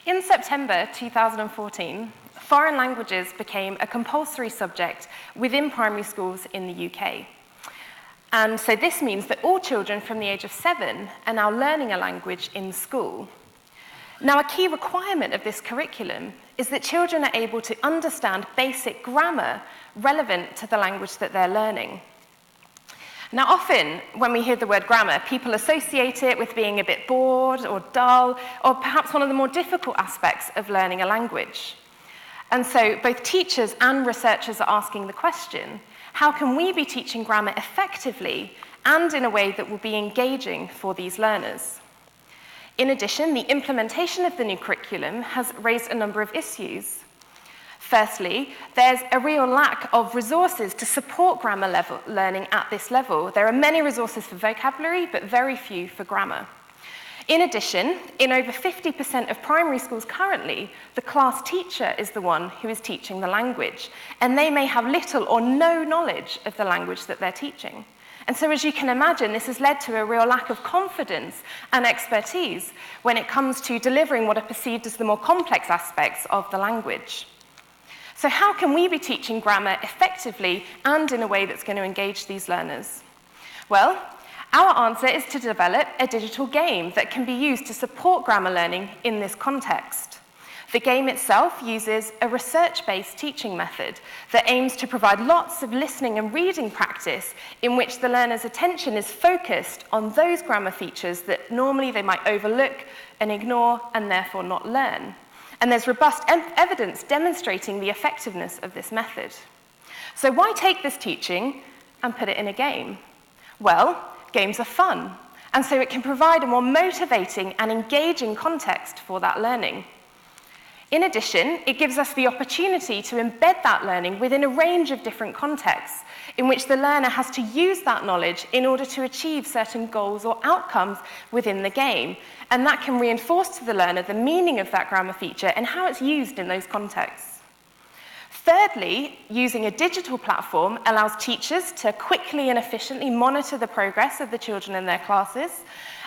In September 2014, foreign languages became a compulsory subject within primary schools in the UK. And so this means that all children from the age of 7 are now learning a language in school. Now, a key requirement of this curriculum is that children are able to understand basic grammar relevant to the language that they're learning. Now, often, when we hear the word grammar, people associate it with being a bit bored or dull, or perhaps one of the more difficult aspects of learning a language. And so both teachers and researchers are asking the question, how can we be teaching grammar effectively and in a way that will be engaging for these learners? In addition, the implementation of the new curriculum has raised a number of issues. Firstly, there's a real lack of resources to support grammar learning at this level. There are many resources for vocabulary, but very few for grammar. In addition, in over 50% of primary schools currently, the class teacher is the one who is teaching the language, and they may have little or no knowledge of the language that they're teaching. And so, as you can imagine, this has led to a real lack of confidence and expertise when it comes to delivering what are perceived as the more complex aspects of the language. So how can we be teaching grammar effectively and in a way that's going to engage these learners? Well, our answer is to develop a digital game that can be used to support grammar learning in this context. The game itself uses a research-based teaching method that aims to provide lots of listening and reading practice in which the learner's attention is focused on those grammar features that normally they might overlook and ignore and therefore not learn. And there's robust evidence demonstrating the effectiveness of this method. So why take this teaching and put it in a game? Well, games are fun, and so it can provide a more motivating and engaging context for that learning. In addition, it gives us the opportunity to embed that learning within a range of different contexts in which the learner has to use that knowledge in order to achieve certain goals or outcomes within the game. And that can reinforce to the learner the meaning of that grammar feature and how it's used in those contexts. Thirdly, using a digital platform allows teachers to quickly and efficiently monitor the progress of the children in their classes.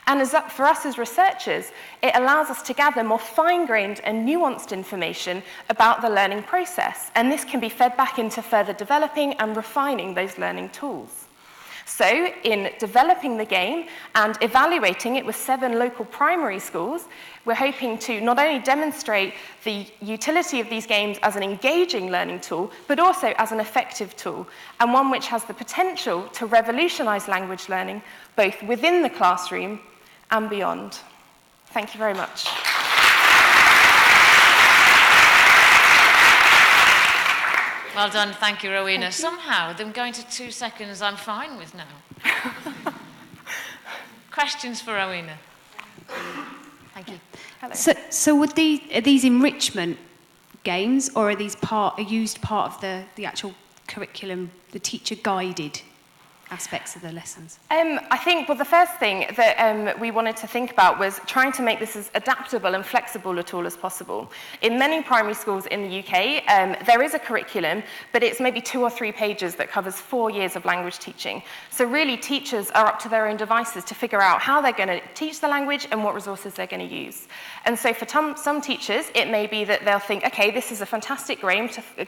And for us as researchers, it allows us to gather more fine-grained and nuanced information about the learning process. And this can be fed back into further developing and refining those learning tools. So, in developing the game and evaluating it with 7 local primary schools, we're hoping to not only demonstrate the utility of these games as an engaging learning tool, but also as an effective tool, and one which has the potential to revolutionize language learning, both within the classroom and beyond. Thank you very much. Well done, thank you, Rowena. Somehow, them going to 2 seconds, I'm fine with now. Questions for Rowena? Thank you. Hello. So are these enrichment games, or are these used part of the actual curriculum, the teacher-guided aspects of the lessons? I think, well, the first thing that we wanted to think about was trying to make this as adaptable and flexible a tool as possible. In many primary schools in the UK, there is a curriculum, but it's maybe 2 or 3 pages that covers 4 years of language teaching. So really, teachers are up to their own devices to figure out how they're going to teach the language and what resources they're going to use. And so for some teachers, it may be that they'll think, okay, this is a fantastic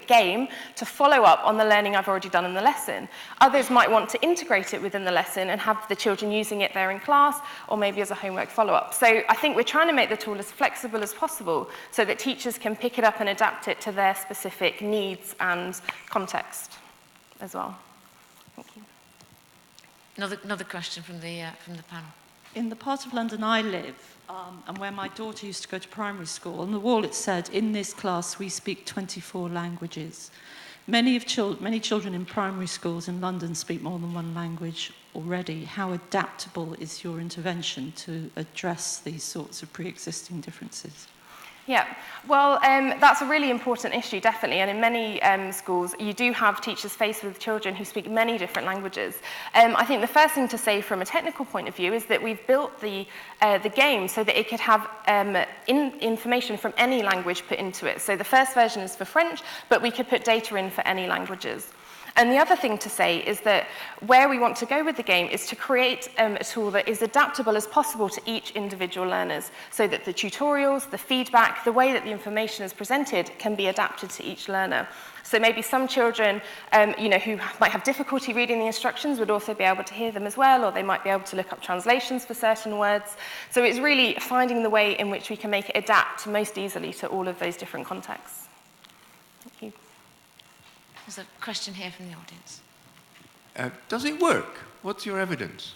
game to follow up on the learning I've already done in the lesson. Others might want to integrate it within the lesson and have the children using it there in class, or maybe as a homework follow-up. So I think we're trying to make the tool as flexible as possible so that teachers can pick it up and adapt it to their specific needs and context as well. Thank you. Another question from the panel. In the part of London I live, and where my daughter used to go to primary school, on the wall it said, "In this class we speak 24 languages." Many children in primary schools in London speak more than one language already. How adaptable is your intervention to address these sorts of pre-existing differences? Yeah, well, that's a really important issue, definitely. And in many schools, you do have teachers faced with children who speak many different languages. I think the first thing to say from a technical point of view is that we've built the game so that it could have information from any language put into it. So the first version is for French, but we could put data in for any languages. And the other thing to say is that where we want to go with the game is to create a tool that is adaptable as possible to each individual learners, so that the tutorials, the feedback, the way that the information is presented can be adapted to each learner. So maybe some children, who might have difficulty reading the instructions would also be able to hear them as well, or they might be able to look up translations for certain words. So it's really finding the way in which we can make it adapt most easily to all of those different contexts. Thank you. There's a question here from the audience. Does it work? What's your evidence?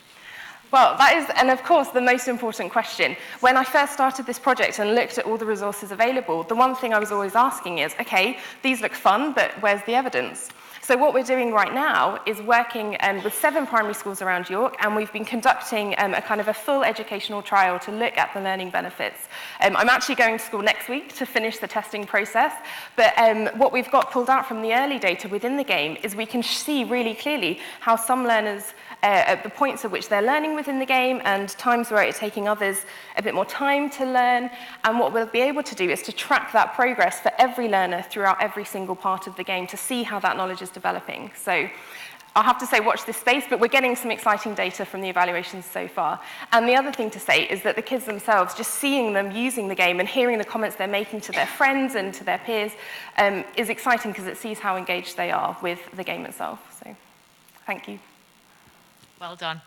Well, that is, and of course, the most important question. When I first started this project and looked at all the resources available, the one thing I was always asking is, okay, these look fun, but where's the evidence? So what we're doing right now is working with 7 primary schools around York, and we've been conducting a kind of a full educational trial to look at the learning benefits. I'm actually going to school next week to finish the testing process, but what we've got pulled out from the early data within the game is we can see really clearly how some learners, at the points at which they're learning within the game and times where it's taking others a bit more time to learn, and what we'll be able to do is to track that progress for every learner throughout every single part of the game to see how that knowledge is developing. So I'll have to say watch this space, but we're getting some exciting data from the evaluations so far. And the other thing to say is that the kids themselves, just seeing them using the game and hearing the comments they're making to their friends and to their peers is exciting because it sees how engaged they are with the game itself. So thank you. Well done.